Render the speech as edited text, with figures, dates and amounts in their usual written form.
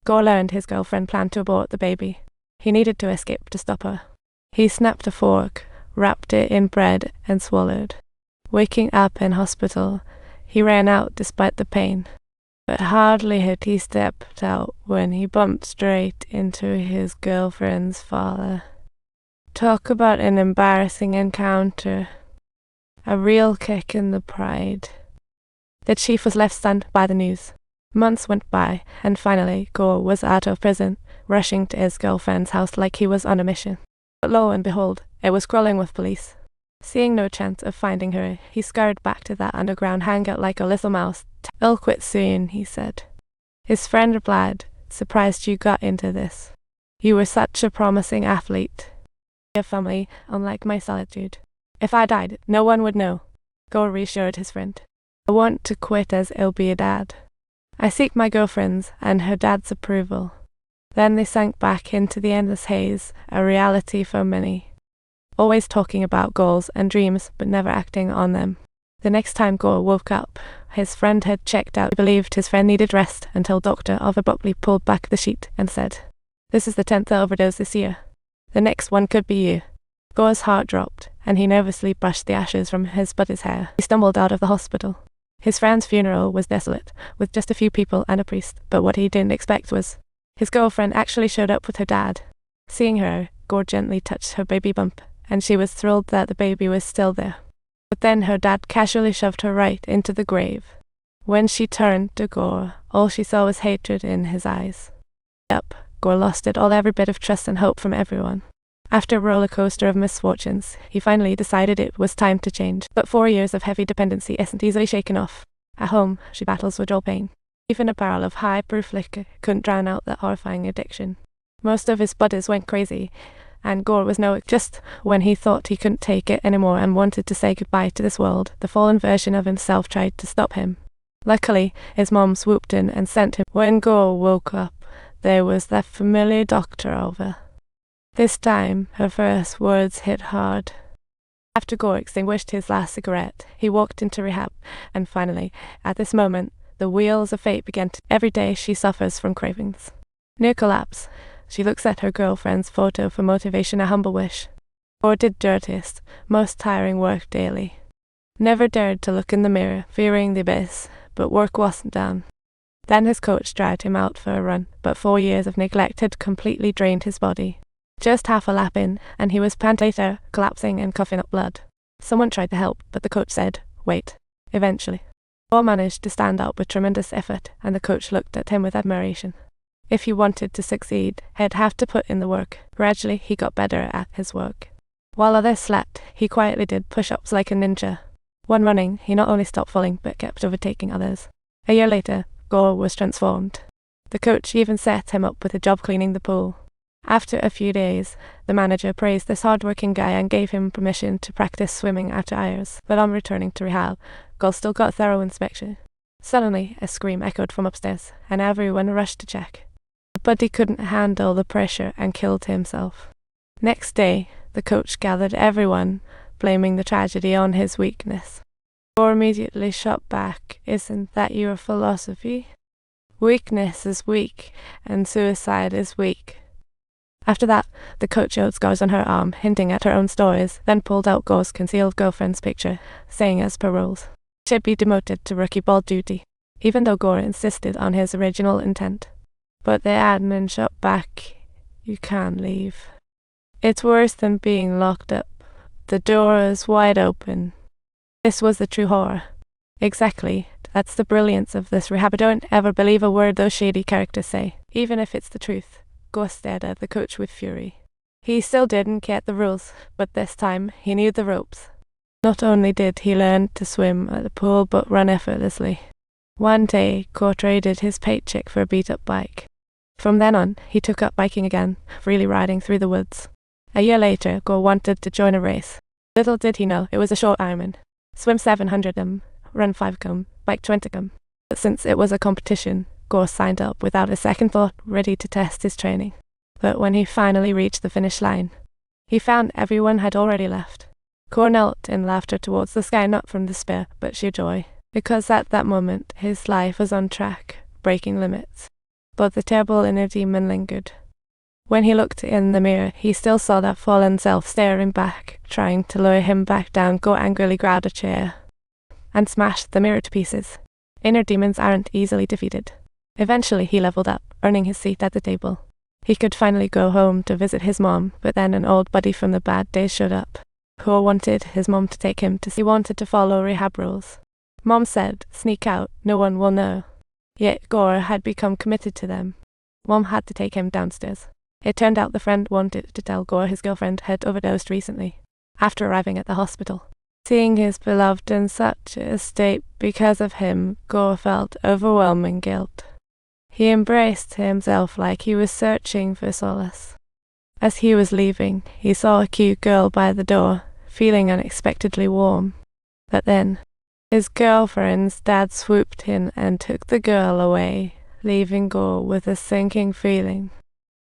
Gore learned his girlfriend planned to abort the baby. He needed to escape to stop her. He snapped a fork, wrapped it in bread, and swallowed. Waking up in hospital, he ran out despite the pain. But hardly had he stepped out when he bumped straight into his girlfriend's father. Talk about an embarrassing encounter. A real kick in the pride. The chief was left stunned by the news. Months went by, and finally Gore was out of prison, rushing to his girlfriend's house like he was on a mission. But lo and behold, it was crawling with police. Seeing no chance of finding her, he scurried back to that underground hangout like a little mouse. "I'll quit soon," he said. His friend replied, "Surprised you got into this. You were such a promising athlete. Your family, unlike my solitude. If I died, no one would know." Gore reassured his friend. "I want to quit as I'll be a dad. I seek my girlfriend's and her dad's approval." Then they sank back into the endless haze, a reality for many. Always talking about goals and dreams, but never acting on them. The next time Gore woke up, his friend had checked out. He believed his friend needed rest until Dr. abruptly pulled back the sheet and said, "This is the 10th overdose this year. The next one could be you." Gore's heart dropped, and he nervously brushed the ashes from his buddy's hair. He stumbled out of the hospital. His friend's funeral was desolate, with just a few people and a priest, but what he didn't expect was his girlfriend actually showed up with her dad. Seeing her, Gore gently touched her baby bump, and she was thrilled that the baby was still there. But then her dad casually shoved her right into the grave. When she turned to Gore, all she saw was hatred in his eyes. Up, Gore lost it all, every bit of trust and hope from everyone. After a roller coaster of misfortunes, he finally decided it was time to change. But 4 years of heavy dependency isn't easily shaken off. At home, she battles withdrawal pain. Even a barrel of high-proof liquor couldn't drown out that horrifying addiction. Most of his buddies went crazy, and Gore was just when he thought he couldn't take it anymore and wanted to say goodbye to this world, the fallen version of himself tried to stop him. Luckily, his mom swooped in and sent him. When Gore woke up, there was that familiar doctor over. This time, her first words hit hard. After Gore extinguished his last cigarette, he walked into rehab, and finally, at this moment, the wheels of fate began to. Every day she suffers from cravings. Near collapse, she looks at her girlfriend's photo for motivation, a humble wish. Gore did dirtiest, most tiring work daily. Never dared to look in the mirror, fearing the abyss, but work wasn't done. Then his coach dragged him out for a run, but 4 years of neglect had completely drained his body. Just half a lap in, and he was panting later, collapsing and coughing up blood. Someone tried to help, but the coach said, "Wait." Eventually, Gore managed to stand up with tremendous effort, and the coach looked at him with admiration. If he wanted to succeed, he'd have to put in the work. Gradually, he got better at his work. While others slept, he quietly did push-ups like a ninja. When running, he not only stopped falling, but kept overtaking others. A year later, Gore was transformed. The coach even set him up with a job cleaning the pool. After a few days, the manager praised this hard-working guy and gave him permission to practice swimming after hours. But on returning to rehab, Gore still got thorough inspection. Suddenly, a scream echoed from upstairs, and everyone rushed to check. But he couldn't handle the pressure and killed himself. Next day, the coach gathered everyone, blaming the tragedy on his weakness. Gore immediately shot back, "Isn't that your philosophy? Weakness is weak, and suicide is weak." After that, the coach showed scars on her arm, hinting at her own stories, then pulled out Gore's concealed girlfriend's picture, saying as per rules, she'd be demoted to rookie ball duty, even though Gore insisted on his original intent. But the admin shot back, "You can't leave. It's worse than being locked up. The door is wide open." This was the true horror. Exactly. That's the brilliance of this rehab. Don't ever believe a word those shady characters say, even if it's the truth. Gore stared at the coach with fury. He still didn't get the rules, but this time he knew the ropes. Not only did he learn to swim at the pool, but run effortlessly. One day, Gore traded his paycheck for a beat-up bike. From then on, he took up biking again, freely riding through the woods. A year later, Gore wanted to join a race. Little did he know, it was a short Ironman. Swim 700 km, run 5 km, bike 20 km. But since it was a competition, Gore signed up without a second thought, ready to test his training. But when he finally reached the finish line, he found everyone had already left. Gore knelt in laughter towards the sky, not from despair, but sheer joy. Because at that moment, his life was on track, breaking limits. but the terrible inner demon lingered. When he looked in the mirror, he still saw that fallen self staring back, trying to lure him back down. Gore angrily grabbed a chair and smashed the mirror to pieces. Inner demons aren't easily defeated. Eventually, he leveled up, earning his seat at the table. He could finally go home to visit his mom, but then an old buddy from the bad days showed up, who wanted his mom to take him to see. He wanted to follow rehab rules. Mom said, "Sneak out, no one will know." Yet Gore had become committed to them. Mom had to take him downstairs. It turned out the friend wanted to tell Gore his girlfriend had overdosed recently, after arriving at the hospital. Seeing his beloved in such a state because of him, Gore felt overwhelming guilt. He embraced himself like he was searching for solace. As he was leaving, he saw a cute girl by the door, feeling unexpectedly warm. But then, his girlfriend's dad swooped in and took the girl away, leaving Gore with a sinking feeling.